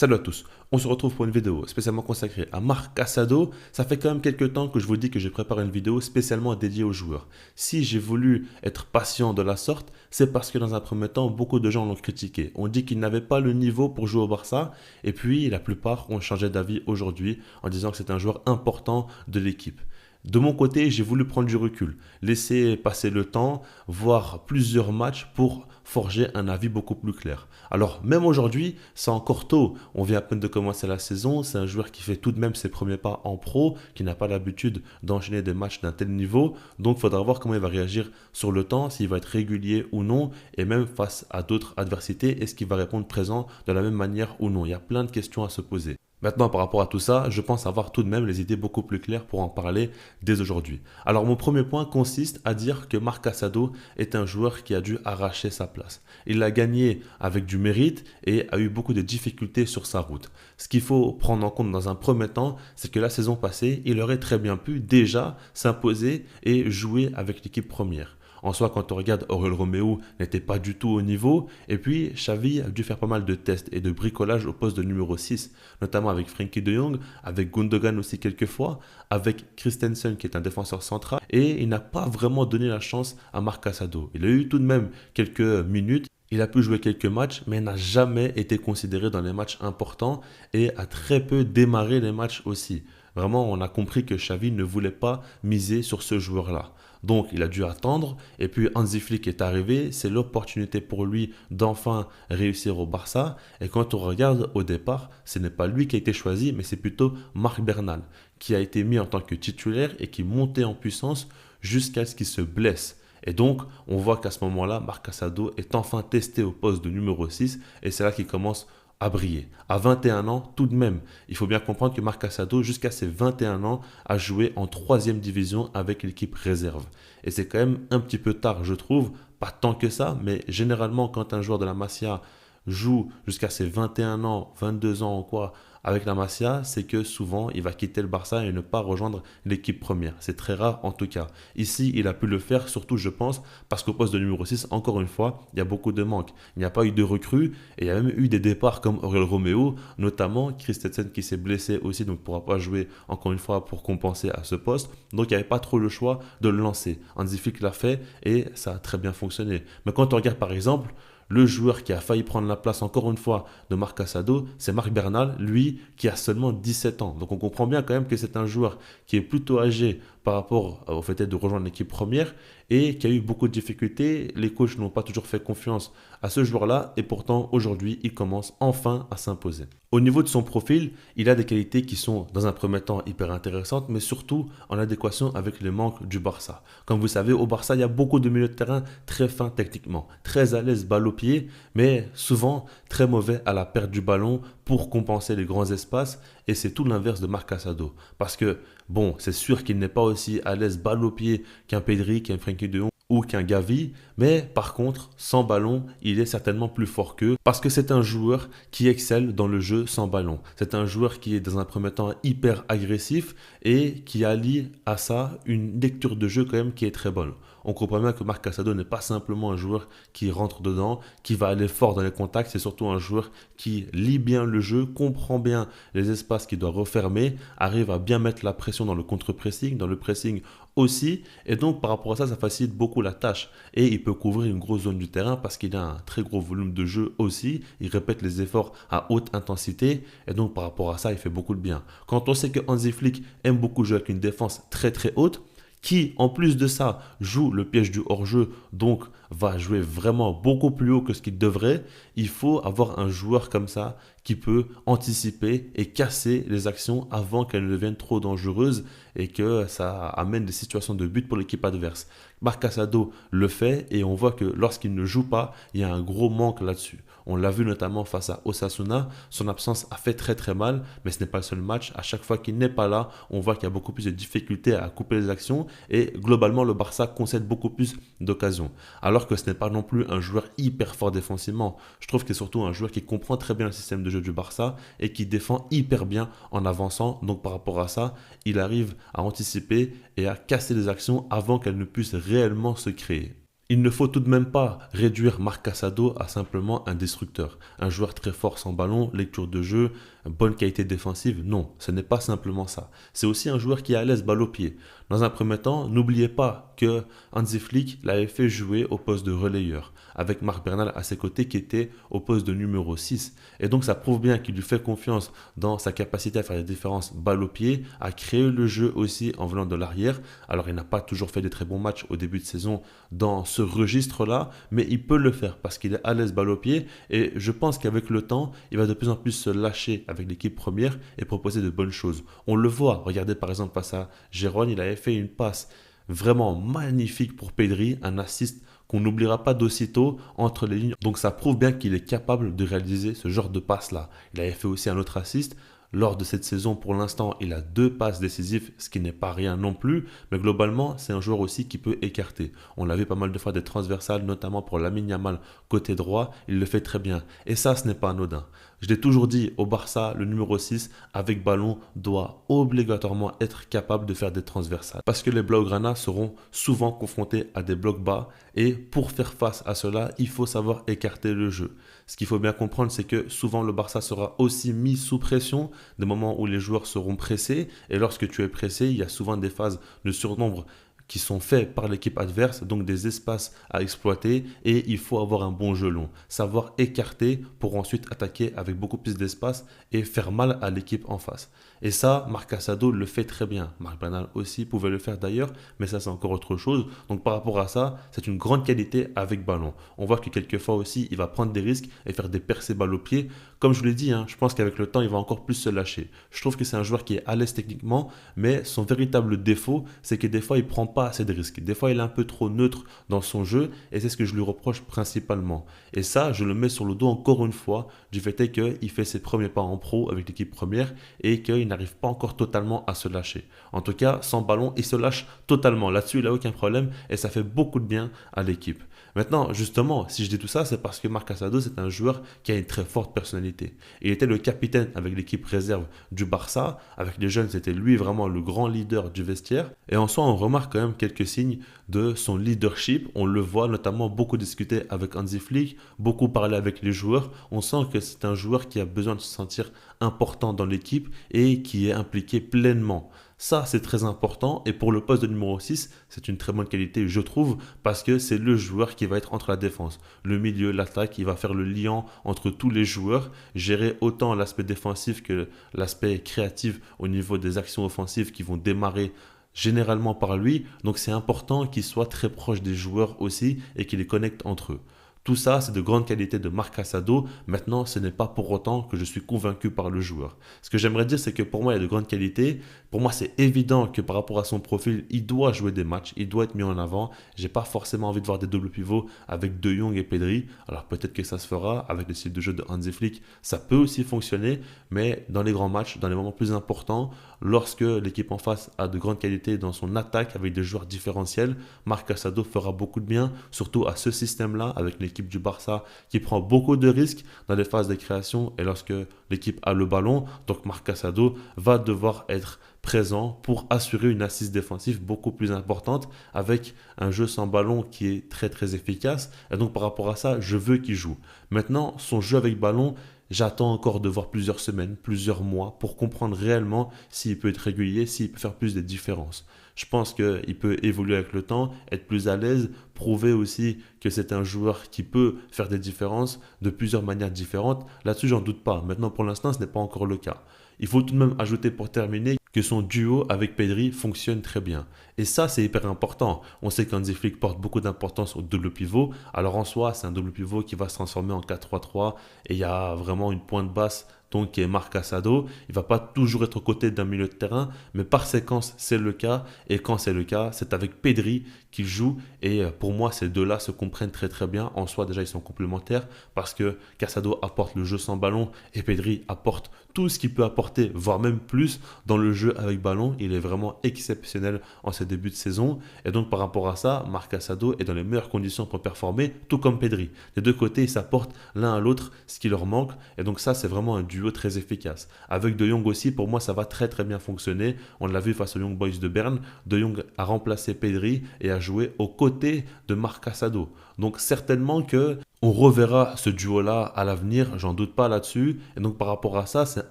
Salut à tous, on se retrouve pour une vidéo spécialement consacrée à Marc Casado. Ça fait quand même quelques temps que je vous dis que j'ai préparé une vidéo spécialement dédiée aux joueurs. Si j'ai voulu être patient de la sorte, c'est parce que dans un premier temps, beaucoup de gens l'ont critiqué. On dit qu'il n'avait pas le niveau pour jouer au Barça, et puis la plupart ont changé d'avis aujourd'hui en disant que c'est un joueur important de l'équipe. De mon côté, j'ai voulu prendre du recul, laisser passer le temps, voir plusieurs matchs pour forger un avis beaucoup plus clair. Alors, même aujourd'hui, c'est encore tôt. On vient à peine de commencer la saison. C'est un joueur qui fait tout de même ses premiers pas en pro, qui n'a pas l'habitude d'enchaîner des matchs d'un tel niveau. Donc, il faudra voir comment il va réagir sur le temps, s'il va être régulier ou non, et même face à d'autres adversités, est-ce qu'il va répondre présent de la même manière ou non. Il y a plein de questions à se poser. Maintenant, par rapport à tout ça, je pense avoir tout de même les idées beaucoup plus claires pour en parler dès aujourd'hui. Alors, mon premier point consiste à dire que Marc Casado est un joueur qui a dû arracher sa place. Il l'a gagné avec du mérite et a eu beaucoup de difficultés sur sa route. Ce qu'il faut prendre en compte dans un premier temps, c'est que la saison passée, il aurait très bien pu déjà s'imposer et jouer avec l'équipe première. En soi, quand on regarde, Oriol Romeu n'était pas du tout au niveau. Et puis, Xavi a dû faire pas mal de tests et de bricolage au poste de numéro 6, notamment avec Frenkie de Jong, avec Gundogan aussi quelques fois, avec Christensen qui est un défenseur central. Et il n'a pas vraiment donné la chance à Marc Casado. Il a eu tout de même quelques minutes. Il a pu jouer quelques matchs, mais n'a jamais été considéré dans les matchs importants et a très peu démarré les matchs aussi. Vraiment, on a compris que Xavi ne voulait pas miser sur ce joueur-là. Donc, il a dû attendre. Et puis, Hansi Flick est arrivé. C'est l'opportunité pour lui d'enfin réussir au Barça. Et quand on regarde au départ, ce n'est pas lui qui a été choisi, mais c'est plutôt Marc Bernal, qui a été mis en tant que titulaire et qui montait en puissance jusqu'à ce qu'il se blesse. Et donc, on voit qu'à ce moment-là, Marc Casado est enfin testé au poste de numéro 6. Et c'est là qu'il commence à briller. À 21 ans, tout de même, il faut bien comprendre que Marc Casado, jusqu'à ses 21 ans, a joué en troisième division avec l'équipe réserve. Et c'est quand même un petit peu tard, je trouve. Pas tant que ça, mais généralement, quand un joueur de la Masia joue jusqu'à ses 21 ans, 22 ans ou quoi, avec la Masia, c'est que souvent, il va quitter le Barça et ne pas rejoindre l'équipe première. C'est très rare en tout cas. Ici, il a pu le faire, surtout je pense, parce qu'au poste de numéro 6, encore une fois, il y a beaucoup de manques. Il n'y a pas eu de recrues et il y a même eu des départs comme Oriol Romeu, notamment Christensen qui s'est blessé aussi, donc ne pourra pas jouer encore une fois pour compenser à ce poste. Donc il n'y avait pas trop le choix de le lancer. Hansi Flick l'a fait et ça a très bien fonctionné. Mais quand on regarde par exemple, le joueur qui a failli prendre la place, encore une fois, de Marc Casado, c'est Marc Bernal, lui, qui a seulement 17 ans. Donc on comprend bien quand même que c'est un joueur qui est plutôt âgé par rapport au fait de rejoindre l'équipe première et qui a eu beaucoup de difficultés. Les coachs n'ont pas toujours fait confiance à ce joueur-là et pourtant aujourd'hui, il commence enfin à s'imposer. Au niveau de son profil, il a des qualités qui sont dans un premier temps hyper intéressantes, mais surtout en adéquation avec les manques du Barça. Comme vous savez, au Barça, il y a beaucoup de milieux de terrain très fins techniquement, très à l'aise balle au pied, mais souvent très mauvais à la perte du ballon pour compenser les grands espaces. Et c'est tout l'inverse de Marc Casado. Parce que, bon, c'est sûr qu'il n'est pas aussi à l'aise balle au pied qu'un Pedri, qu'un Frenkie de Jong ou qu'un Gavi, mais par contre, sans ballon, il est certainement plus fort qu'eux parce que c'est un joueur qui excelle dans le jeu sans ballon. C'est un joueur qui est dans un premier temps hyper agressif et qui allie à ça une lecture de jeu quand même qui est très bonne. On comprend bien que Marc Casado n'est pas simplement un joueur qui rentre dedans, qui va aller fort dans les contacts, c'est surtout un joueur qui lit bien le jeu, comprend bien les espaces qu'il doit refermer, arrive à bien mettre la pression dans le contre-pressing, dans le pressing aussi, et donc par rapport à ça, ça facilite beaucoup la tâche. Et il peut couvrir une grosse zone du terrain parce qu'il a un très gros volume de jeu aussi, il répète les efforts à haute intensité, et donc par rapport à ça, il fait beaucoup de bien. Quand on sait que Hansi Flick aime beaucoup jouer avec une défense très très haute, qui en plus de ça joue le piège du hors-jeu, donc va jouer vraiment beaucoup plus haut que ce qu'il devrait, il faut avoir un joueur comme ça qui peut anticiper et casser les actions avant qu'elles ne deviennent trop dangereuses et que ça amène des situations de but pour l'équipe adverse. Marc Casado le fait et on voit que lorsqu'il ne joue pas, il y a un gros manque là-dessus. On l'a vu notamment face à Osasuna, son absence a fait très très mal, mais ce n'est pas le seul match. À chaque fois qu'il n'est pas là, on voit qu'il y a beaucoup plus de difficultés à couper les actions et globalement le Barça concède beaucoup plus d'occasions. Alors que ce n'est pas non plus un joueur hyper fort défensivement. Je trouve que c'est surtout un joueur qui comprend très bien le système de jeu du Barça et qui défend hyper bien en avançant. Donc par rapport à ça, il arrive à anticiper et à casser les actions avant qu'elles ne puissent réellement se créer. Il ne faut tout de même pas réduire Marc Casado à simplement un destructeur. Un joueur très fort sans ballon, lecture de jeu, bonne qualité défensive. Non, ce n'est pas simplement ça. C'est aussi un joueur qui est à l'aise balle au pied. Dans un premier temps, n'oubliez pas que Hansi Flick l'avait fait jouer au poste de relayeur, avec Marc Bernal à ses côtés qui était au poste de numéro 6. Et donc ça prouve bien qu'il lui fait confiance dans sa capacité à faire des différences balle au pied, à créer le jeu aussi en venant de l'arrière. Alors il n'a pas toujours fait des très bons matchs au début de saison dans ce registre-là, mais il peut le faire parce qu'il est à l'aise balle au pied et je pense qu'avec le temps, il va de plus en plus se lâcher avec l'équipe première et proposer de bonnes choses. On le voit, regardez par exemple face à Gérone, il avait fait une passe vraiment magnifique pour Pedri, un assist qu'on n'oubliera pas d'aussitôt entre les lignes. Donc ça prouve bien qu'il est capable de réaliser ce genre de passe-là. Il avait fait aussi un autre assist. Lors de cette saison, pour l'instant, il a 2 passes décisives, ce qui n'est pas rien non plus. Mais globalement, c'est un joueur aussi qui peut écarter. On l'a vu pas mal de fois des transversales, notamment pour Lamine Yamal côté droit. Il le fait très bien. Et ça, ce n'est pas anodin. Je l'ai toujours dit, au Barça, le numéro 6, avec ballon, doit obligatoirement être capable de faire des transversales. Parce que les Blaugrana seront souvent confrontés à des blocs bas. Et pour faire face à cela, il faut savoir écarter le jeu. Ce qu'il faut bien comprendre, c'est que souvent le Barça sera aussi mis sous pression des moments où les joueurs seront pressés. Et lorsque tu es pressé, il y a souvent des phases de surnombre qui sont faits par l'équipe adverse, donc des espaces à exploiter et il faut avoir un bon jeu long. Savoir écarter pour ensuite attaquer avec beaucoup plus d'espace et faire mal à l'équipe en face. Et ça, Marc Casado le fait très bien. Marc Bernal aussi pouvait le faire d'ailleurs, mais ça c'est encore autre chose. Donc par rapport à ça, c'est une grande qualité avec ballon. On voit que quelquefois aussi, il va prendre des risques et faire des percées balles au pied. Comme je vous l'ai dit, je pense qu'avec le temps, il va encore plus se lâcher. Je trouve que c'est un joueur qui est à l'aise techniquement, mais son véritable défaut, c'est que des fois, il ne prend pas assez de risques. Des fois, il est un peu trop neutre dans son jeu et c'est ce que je lui reproche principalement. Et ça, je le mets sur le dos encore une fois du fait qu'il fait ses premiers pas en pro avec l'équipe première et qu'il n'arrive pas encore totalement à se lâcher. En tout cas, sans ballon, il se lâche totalement. Là-dessus, il n'a aucun problème et ça fait beaucoup de bien à l'équipe. Maintenant, justement, si je dis tout ça, c'est parce que Marc Casado, c'est un joueur qui a une très forte personnalité. Il était le capitaine avec l'équipe réserve du Barça. Avec les jeunes, c'était lui vraiment le grand leader du vestiaire. Et en soi, on remarque quand même quelques signes de son leadership. On le voit notamment beaucoup discuter avec Hansi Flick, beaucoup parler avec les joueurs. On sent que c'est un joueur qui a besoin de se sentir important dans l'équipe et qui est impliqué pleinement. Ça, c'est très important. Et pour le poste de numéro 6, c'est une très bonne qualité, je trouve, parce que c'est le joueur qui va être entre la défense, le milieu, l'attaque, il va faire le lien entre tous les joueurs, gérer autant l'aspect défensif que l'aspect créatif au niveau des actions offensives qui vont démarrer généralement par lui. Donc c'est important qu'il soit très proche des joueurs aussi et qu'il les connecte entre eux. Tout ça, c'est de grandes qualités de Marc Casado. Maintenant, ce n'est pas pour autant que je suis convaincu par le joueur. Ce que j'aimerais dire, c'est que pour moi, il y a de grandes qualités. Pour moi, c'est évident que par rapport à son profil, il doit jouer des matchs, il doit être mis en avant. J'ai pas forcément envie de voir des doubles pivots avec De Jong et Pedri. Alors peut-être que ça se fera avec le style de jeu de Hansi Flick. Ça peut aussi fonctionner, mais dans les grands matchs, dans les moments plus importants, lorsque l'équipe en face a de grandes qualités dans son attaque avec des joueurs différentiels, Marc Casado fera beaucoup de bien, surtout à ce système-là avec l'équipe du Barça qui prend beaucoup de risques dans les phases de création et lorsque l'équipe a le ballon. Donc Marc Casado va devoir être présent pour assurer une assise défensive beaucoup plus importante avec un jeu sans ballon qui est très très efficace. Et donc par rapport à ça, je veux qu'il joue. Maintenant, son jeu avec ballon, j'attends encore de voir plusieurs semaines, plusieurs mois pour comprendre réellement s'il peut être régulier, s'il peut faire plus de différences. Je pense qu'il peut évoluer avec le temps, être plus à l'aise, prouver aussi que c'est un joueur qui peut faire des différences de plusieurs manières différentes. Là-dessus, j'en doute pas. Maintenant, pour l'instant, ce n'est pas encore le cas. Il faut tout de même ajouter pour terminer que son duo avec Pedri fonctionne très bien. Et ça, c'est hyper important. On sait qu'Hansi Flick porte beaucoup d'importance au double pivot. Alors en soi, c'est un double pivot qui va se transformer en 4-3-3 et il y a vraiment une pointe basse donc qui est Marc Casado. Il ne va pas toujours être aux côtés d'un milieu de terrain, mais par séquence, c'est le cas. Et quand c'est le cas, c'est avec Pedri qu'il joue. Et pour moi, ces deux-là se comprennent très très bien. En soi, déjà, ils sont complémentaires parce que Casado apporte le jeu sans ballon et Pedri apporte tout ce qu'il peut apporter, voire même plus dans le jeu avec ballon. Il est vraiment exceptionnel en ce début de saison. Et donc, par rapport à ça, Marc Casado est dans les meilleures conditions pour performer, tout comme Pedri. Des deux côtés, ils s'apportent l'un à l'autre ce qui leur manque. Et donc ça, c'est vraiment un duo duo très efficace. Avec De Jong aussi, pour moi, ça va très très bien fonctionner. On l'a vu face aux Young Boys de Berne. De Jong a remplacé Pedri et a joué aux côtés de Marc Casado. Donc certainement que on reverra ce duo-là à l'avenir, j'en doute pas là-dessus. Et donc par rapport à ça, c'est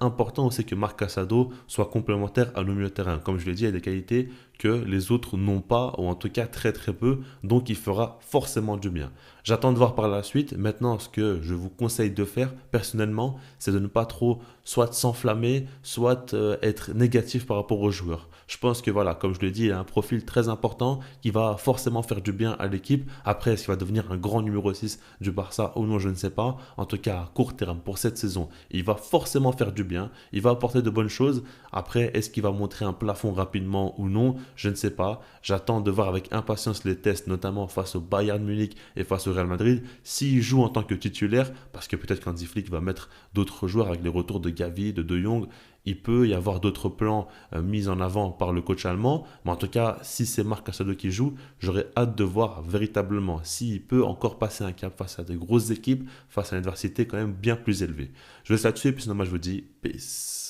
important aussi que Marc Casado soit complémentaire à nos milieux de terrain. Comme je l'ai dit, il y a des qualités que les autres n'ont pas, ou en tout cas très très peu, donc il fera forcément du bien. J'attends de voir par la suite. Maintenant, ce que je vous conseille de faire personnellement, c'est de ne pas trop soit s'enflammer, soit être négatif par rapport aux joueurs. Je pense que voilà, comme je l'ai dit, il a un profil très important qui va forcément faire du bien à l'équipe. Après, est-ce qu'il va devenir un grand numéro 6 du Barça ou non, je ne sais pas. En tout cas, à court terme, pour cette saison, il va forcément faire du bien. Il va apporter de bonnes choses. Après, est-ce qu'il va montrer un plafond rapidement ou non? Je ne sais pas. J'attends de voir avec impatience les tests, notamment face au Bayern Munich et face au Real Madrid, s'il joue en tant que titulaire, parce que peut-être qu'Hansi Flick va mettre d'autres joueurs avec les retours de Gavi, de Jong. Il peut y avoir d'autres plans mis en avant par le coach allemand. Mais en tout cas, si c'est Marc Casado qui joue, j'aurais hâte de voir véritablement s'il peut encore passer un cap face à des grosses équipes, face à une adversité quand même bien plus élevée. Je laisse là-dessus et puis sinon moi je vous dis peace.